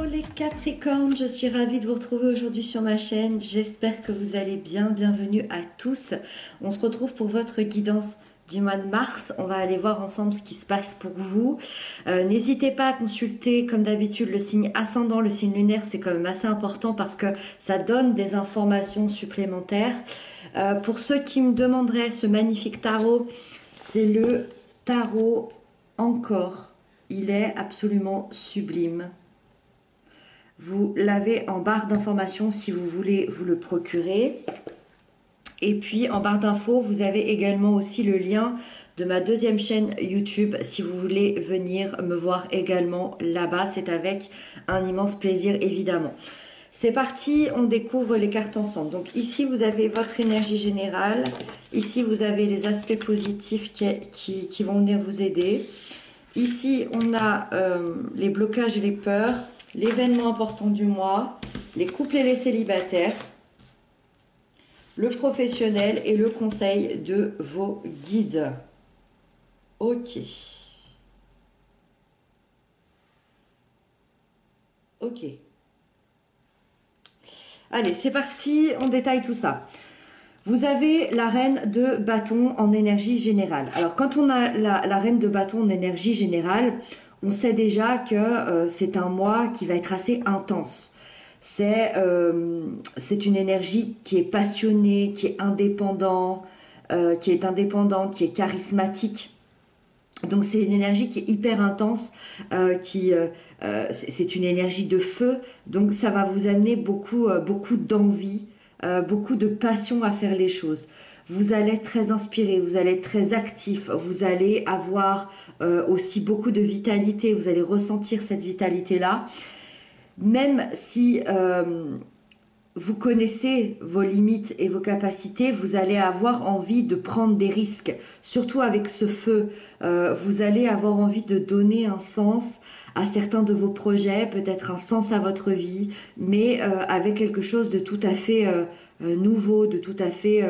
les Capricornes, je suis ravie de vous retrouver aujourd'hui sur ma chaîne. J'espère que vous allez bien. Bienvenue à tous. On se retrouve pour votre guidance du mois de mars. On va aller voir ensemble ce qui se passe pour vous. N'hésitez pas à consulter comme d'habitude le signe ascendant, le signe lunaire. C'est quand même assez important parce que ça donne des informations supplémentaires. Pour ceux qui me demanderaient ce magnifique tarot, c'est le tarot Encore. Il est absolument sublime. Vous l'avez en barre d'informations si vous voulez vous le procurer. Et puis en barre d'infos, vous avez également aussi le lien de ma deuxième chaîne YouTube si vous voulez venir me voir également là-bas. C'est avec un immense plaisir évidemment. C'est parti, on découvre les cartes ensemble. Donc ici, vous avez votre énergie générale. Ici, vous avez les aspects positifs qui vont venir vous aider. Ici, on a les blocages et les peurs, l'événement important du mois, les couples et les célibataires, le professionnel et le conseil de vos guides. Ok. Ok. Allez, c'est parti, on détaille tout ça. Vous avez la reine de bâton en énergie générale. Alors, quand on a la reine de bâton en énergie générale, on sait déjà que c'est un mois qui va être assez intense. C'est une énergie qui est passionnée, qui est indépendante, qui est charismatique. Donc c'est une énergie qui est hyper intense, c'est une énergie de feu. Donc ça va vous amener beaucoup d'envie, beaucoup de passion à faire les choses. Vous allez être très inspiré, vous allez être très actif, vous allez avoir aussi beaucoup de vitalité, vous allez ressentir cette vitalité-là. Même si vous connaissez vos limites et vos capacités, vous allez avoir envie de prendre des risques. Surtout avec ce feu, vous allez avoir envie de donner un sens à certains de vos projets, peut-être un sens à votre vie, mais avec quelque chose de tout à fait nouveau, de tout à fait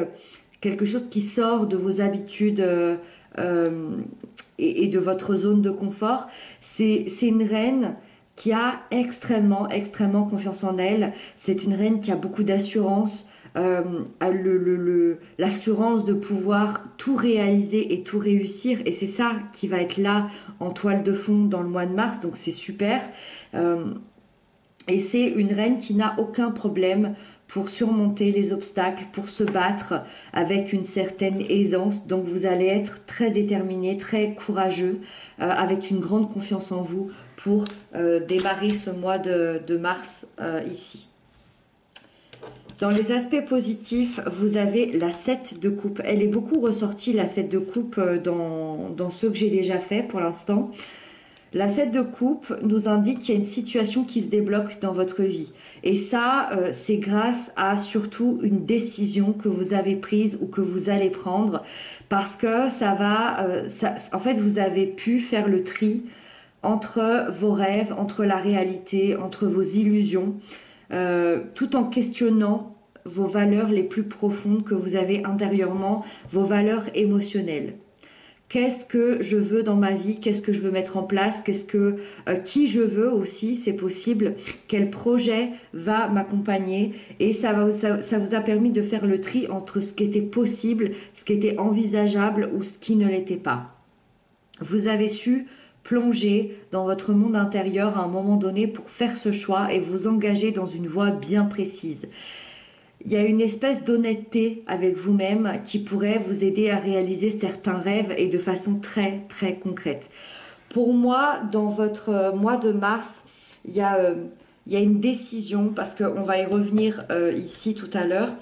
quelque chose qui sort de vos habitudes et de votre zone de confort. C'est une reine qui a extrêmement confiance en elle. C'est une reine qui a beaucoup d'assurance, a l'assurance de pouvoir tout réaliser et tout réussir. Et c'est ça qui va être là en toile de fond dans le mois de mars. Donc c'est super. Et c'est une reine qui n'a aucun problème pour surmonter les obstacles, pour se battre avec une certaine aisance. Donc vous allez être très déterminé, très courageux, avec une grande confiance en vous pour démarrer ce mois de mars ici. Dans les aspects positifs, vous avez la 7 de coupe. Elle est beaucoup ressortie, la 7 de coupe, dans ceux que j'ai déjà fait pour l'instant. La 7 de coupe nous indique qu'il y a une situation qui se débloque dans votre vie. Et ça, c'est grâce à surtout une décision que vous avez prise ou que vous allez prendre. Parce que ça va... en fait, vous avez pu faire le tri entre vos rêves, entre la réalité, entre vos illusions, tout en questionnant vos valeurs les plus profondes que vous avez intérieurement, vos valeurs émotionnelles. Qu'est-ce que je veux dans ma vie? Qu'est-ce que je veux mettre en place? Qui je veux aussi, c'est possible. Quel projet va m'accompagner? Et ça vous a permis de faire le tri entre ce qui était possible, ce qui était envisageable ou ce qui ne l'était pas. Vous avez su plonger dans votre monde intérieur à un moment donné pour faire ce choix et vous engager dans une voie bien précise. Il y a une espèce d'honnêteté avec vous-même qui pourrait vous aider à réaliser certains rêves et de façon très concrète. Pour moi, dans votre mois de mars, il y a une décision, parce qu'on va y revenir ici tout à l'heure.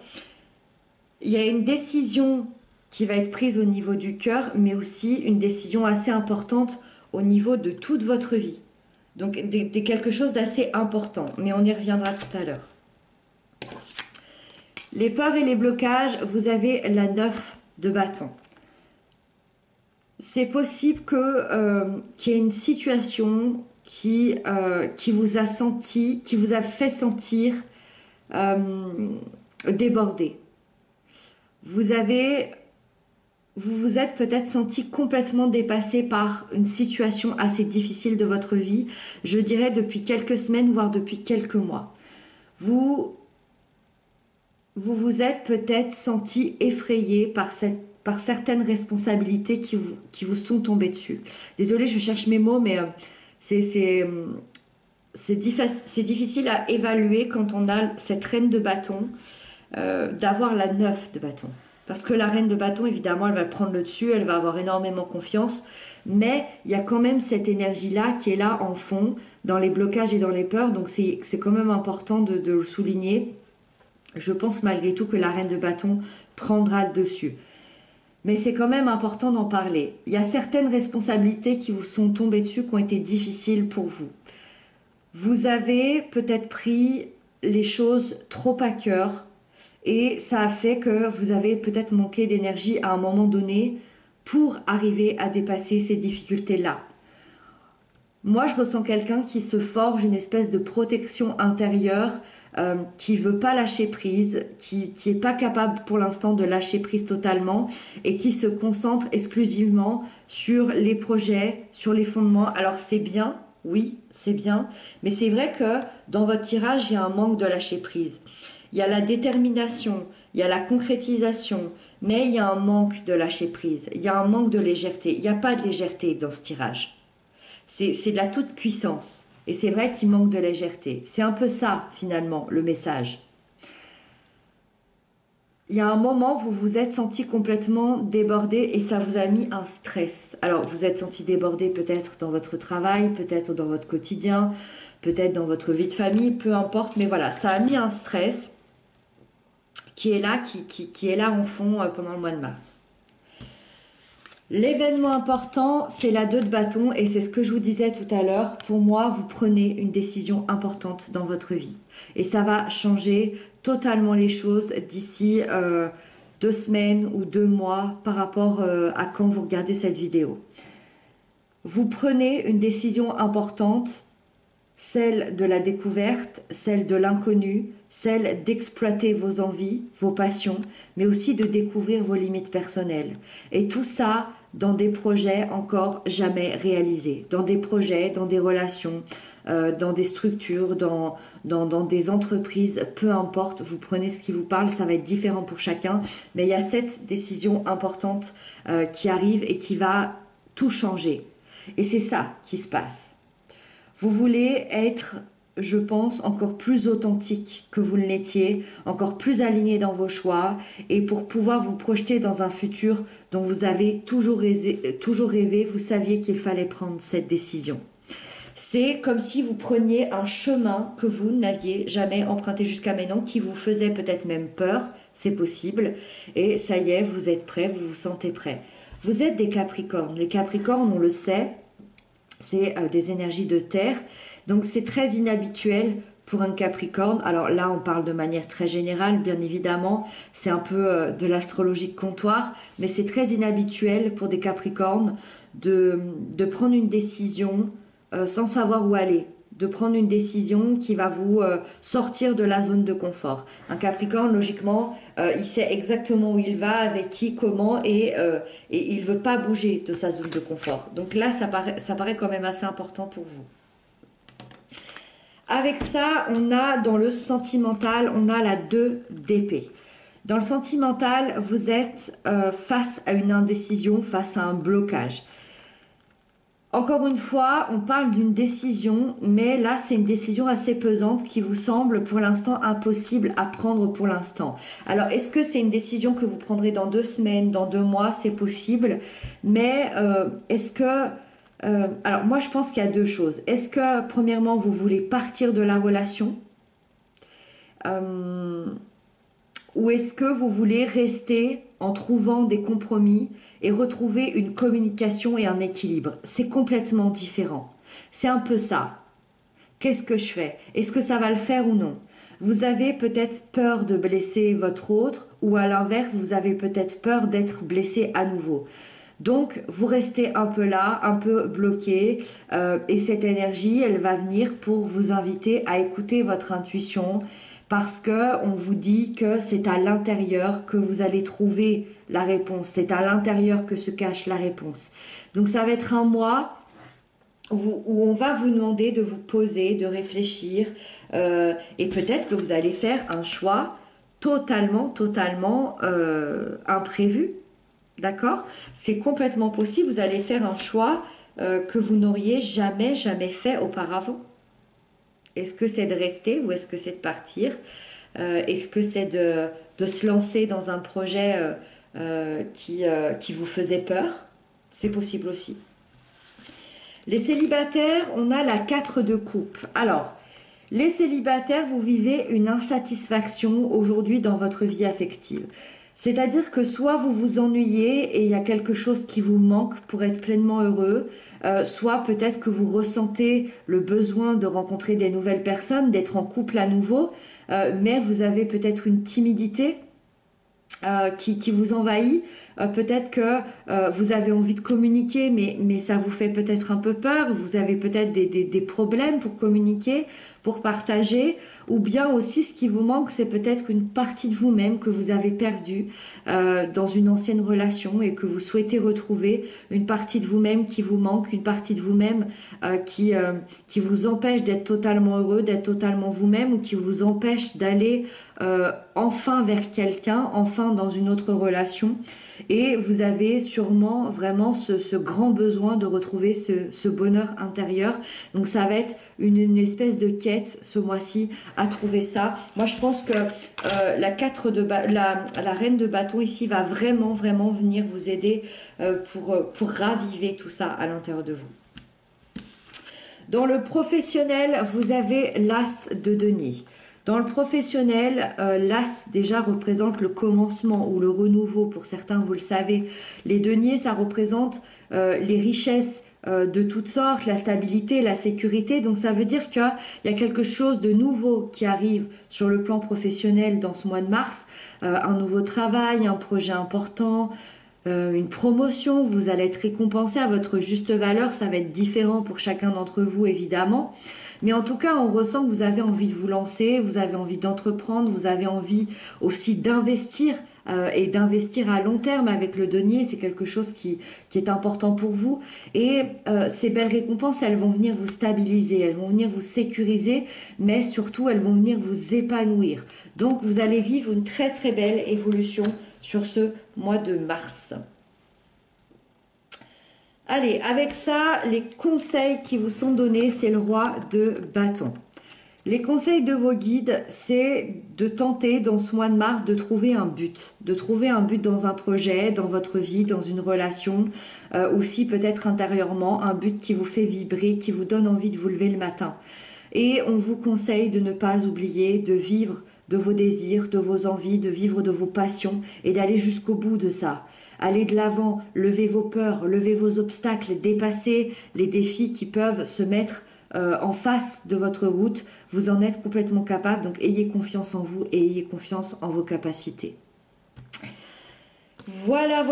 Il y a une décision qui va être prise au niveau du cœur, mais aussi une décision assez importante au niveau de toute votre vie. Donc, quelque chose d'assez important, mais on y reviendra tout à l'heure. Les peurs et les blocages, vous avez la 9 de bâton. C'est possible qu'il y ait une situation qui vous a fait sentir débordé. Vous avez vous vous êtes peut-être senti complètement dépassé par une situation assez difficile de votre vie, je dirais depuis quelques semaines, voire depuis quelques mois. Vous vous vous êtes peut-être senti effrayé par certaines responsabilités qui vous sont tombées dessus. Désolée, je cherche mes mots, mais c'est, c'est, c'est difficile à évaluer quand on a cette reine de bâton, d'avoir la neuf de bâton. Parce que la reine de bâton, évidemment, elle va prendre le dessus, elle va avoir énormément confiance, mais il y a quand même cette énergie-là qui est là en fond, dans les blocages et dans les peurs, donc c'est quand même important de le souligner. Je pense malgré tout que la reine de bâton prendra le dessus. Mais c'est quand même important d'en parler. Il y a certaines responsabilités qui vous sont tombées dessus, qui ont été difficiles pour vous. Vous avez peut-être pris les choses trop à cœur et ça a fait que vous avez peut-être manqué d'énergie à un moment donné pour arriver à dépasser ces difficultés-là. Moi, je ressens quelqu'un qui se forge une espèce de protection intérieure, qui veut pas lâcher prise, qui est pas capable pour l'instant de lâcher prise totalement et qui se concentre exclusivement sur les projets, sur les fondements. Alors c'est bien, oui, c'est bien, mais c'est vrai que dans votre tirage, il y a un manque de lâcher prise. Il y a la détermination, il y a la concrétisation, mais il y a un manque de lâcher prise, il y a un manque de légèreté. Il n'y a pas de légèreté dans ce tirage. C'est de la toute-puissance. Et c'est vrai qu'il manque de légèreté. C'est un peu ça, finalement, le message. Il y a un moment, vous vous êtes senti complètement débordé et ça vous a mis un stress. Alors, vous êtes senti débordé peut-être dans votre travail, peut-être dans votre quotidien, peut-être dans votre vie de famille, peu importe. Mais voilà, ça a mis un stress qui est là, qui est là en fond pendant le mois de mars. L'événement important, c'est la 2 de bâton et c'est ce que je vous disais tout à l'heure. Pour moi, vous prenez une décision importante dans votre vie. Et ça va changer totalement les choses d'ici 2 semaines ou 2 mois par rapport à quand vous regardez cette vidéo. Vous prenez une décision importante, celle de la découverte, celle de l'inconnu, celle d'exploiter vos envies, vos passions, mais aussi de découvrir vos limites personnelles. Et tout ça dans des projets encore jamais réalisés, dans des projets, dans des relations, dans des structures, dans des entreprises, peu importe, vous prenez ce qui vous parle, ça va être différent pour chacun, mais il y a cette décision importante qui arrive et qui va tout changer. Et c'est ça qui se passe. Vous voulez être, je pense, encore plus authentique que vous ne l'étiez, encore plus aligné dans vos choix et pour pouvoir vous projeter dans un futur dont vous avez toujours rêvé, vous saviez qu'il fallait prendre cette décision. C'est comme si vous preniez un chemin que vous n'aviez jamais emprunté jusqu'à maintenant, qui vous faisait peut-être même peur, c'est possible, et ça y est, vous êtes prêt, vous vous sentez prêt. Vous êtes des Capricornes. Les Capricornes, on le sait, c'est des énergies de terre. Donc c'est très inhabituel pour un Capricorne. Alors là, on parle de manière très générale, bien évidemment. C'est un peu de l'astrologie de comptoir, mais c'est très inhabituel pour des Capricornes de prendre une décision sans savoir où aller. De prendre une décision qui va vous sortir de la zone de confort. Un Capricorne, logiquement, il sait exactement où il va, avec qui, comment, et il ne veut pas bouger de sa zone de confort. Donc là, ça paraît quand même assez important pour vous. Avec ça, on a dans le sentimental, on a la 2 d'épée. Dans le sentimental, vous êtes face à une indécision, face à un blocage. Encore une fois, on parle d'une décision, mais là, c'est une décision assez pesante qui vous semble pour l'instant impossible à prendre pour l'instant. Alors, est-ce que c'est une décision que vous prendrez dans 2 semaines, dans 2 mois? C'est possible, mais est-ce que... alors, moi, je pense qu'il y a deux choses. Est-ce que, premièrement, vous voulez partir de la relation? Ou est-ce que vous voulez rester en trouvant des compromis et retrouver une communication et un équilibre? C'est complètement différent. C'est un peu ça. Qu'est-ce que je fais? Est-ce que ça va le faire ou non? Vous avez peut-être peur de blesser votre autre ou à l'inverse, vous avez peut-être peur d'être blessé à nouveau. Donc, vous restez un peu là, un peu bloqué et cette énergie, elle va venir pour vous inviter à écouter votre intuition parce que on vous dit que c'est à l'intérieur que vous allez trouver la réponse. C'est à l'intérieur que se cache la réponse. Donc ça va être un mois où on va vous demander de vous poser, de réfléchir, et peut-être que vous allez faire un choix totalement imprévu. D'accord? C'est complètement possible. Vous allez faire un choix que vous n'auriez jamais fait auparavant. Est-ce que c'est de rester ou est-ce que c'est de partir? Est-ce que c'est de se lancer dans un projet qui vous faisait peur? C'est possible aussi. Les célibataires, on a la 4 de coupe. Alors, les célibataires, vous vivez une insatisfaction aujourd'hui dans votre vie affective. C'est-à-dire que soit vous vous ennuyez et il y a quelque chose qui vous manque pour être pleinement heureux, soit peut-être que vous ressentez le besoin de rencontrer des nouvelles personnes, d'être en couple à nouveau, mais vous avez peut-être une timidité qui vous envahit. Peut-être que vous avez envie de communiquer, mais ça vous fait peut-être un peu peur. Vous avez peut-être des problèmes pour communiquer, pour partager. Ou bien aussi, ce qui vous manque, c'est peut-être une partie de vous-même que vous avez perdue dans une ancienne relation et que vous souhaitez retrouver. Une partie de vous-même qui vous manque, une partie de vous-même qui vous empêche d'être totalement heureux, d'être totalement vous-même, ou qui vous empêche d'aller enfin vers quelqu'un, enfin dans une autre relation. Et vous avez sûrement vraiment ce grand besoin de retrouver ce bonheur intérieur. Donc ça va être une espèce de quête ce mois-ci à trouver ça. Moi je pense que la reine de bâton ici va vraiment venir vous aider pour raviver tout ça à l'intérieur de vous. Dans le professionnel, vous avez l'as de denier. Dans le professionnel, l'as déjà représente le commencement ou le renouveau. Pour certains, vous le savez. Les deniers, ça représente les richesses de toutes sortes, la stabilité, la sécurité. Donc ça veut dire qu'il y a quelque chose de nouveau qui arrive sur le plan professionnel dans ce mois de mars. Un nouveau travail, un projet important, une promotion. Vous allez être récompensé à votre juste valeur. Ça va être différent pour chacun d'entre vous, évidemment. Mais en tout cas, on ressent que vous avez envie de vous lancer, vous avez envie d'entreprendre, vous avez envie aussi d'investir et d'investir à long terme avec le denier. C'est quelque chose qui est important pour vous. Et ces belles récompenses, elles vont venir vous stabiliser, elles vont venir vous sécuriser, mais surtout, elles vont venir vous épanouir. Donc, vous allez vivre une très belle évolution sur ce mois de mars. Allez, avec ça, les conseils qui vous sont donnés, c'est le roi de bâton. Les conseils de vos guides, c'est de tenter dans ce mois de mars de trouver un but. De trouver un but dans un projet, dans votre vie, dans une relation, aussi peut-être intérieurement, un but qui vous fait vibrer, qui vous donne envie de vous lever le matin. Et on vous conseille de ne pas oublier de vivre de vos désirs, de vos envies, de vivre de vos passions et d'aller jusqu'au bout de ça. Allez de l'avant, levez vos peurs, levez vos obstacles, dépassez les défis qui peuvent se mettre en face de votre route. Vous en êtes complètement capable, donc ayez confiance en vous et ayez confiance en vos capacités. Voilà,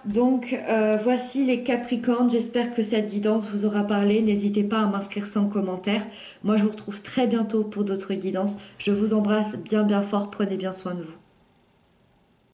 donc voici les Capricornes. J'espère que cette guidance vous aura parlé. N'hésitez pas à m'inscrire ça en commentaire. Moi, je vous retrouve très bientôt pour d'autres guidances. Je vous embrasse bien fort. Prenez bien soin de vous.